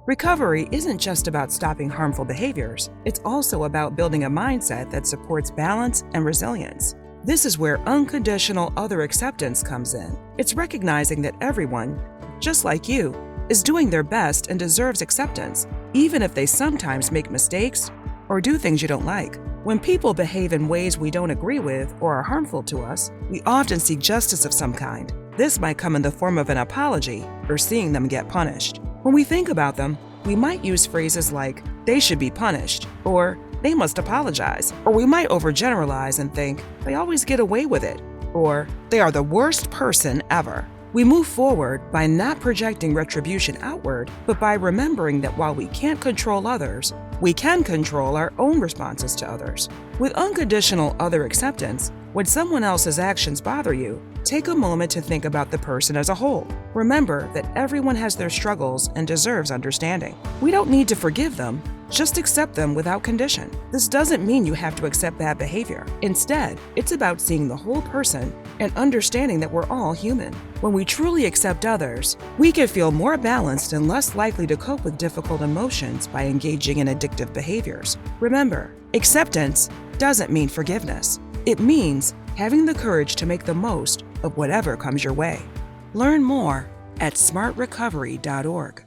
Recovery isn't just about stopping harmful behaviors, it's also about building a mindset that supports balance and resilience. This is where unconditional other-acceptance comes in. It's recognizing that everyone, just like you, is doing their best and deserves acceptance, even if they sometimes make mistakes or do things you don't like. When people behave in ways we don't agree with or are harmful to us, we often seek justice of some kind. This might come in the form of an apology or seeing them get punished. When we think about them, we might use phrases like, "they should be punished," or "they must apologize," or we might overgeneralize and think, "they always get away with it," or "they are the worst person ever." We move forward by not projecting retribution outward, but by remembering that while we can't control others, we can control our own responses to others. With unconditional other-acceptance, when someone else's actions bother you, take a moment to think about the person as a whole. Remember that everyone has their struggles and deserves understanding. We don't need to forgive them, just accept them without condition. This doesn't mean you have to accept bad behavior. Instead, it's about seeing the whole person and understanding that we're all human. When we truly accept others, we can feel more balanced and less likely to cope with difficult emotions by engaging in addictive behaviors. Remember, acceptance doesn't mean forgiveness. It means having the courage to make the most of whatever comes your way. Learn more at smartrecovery.org.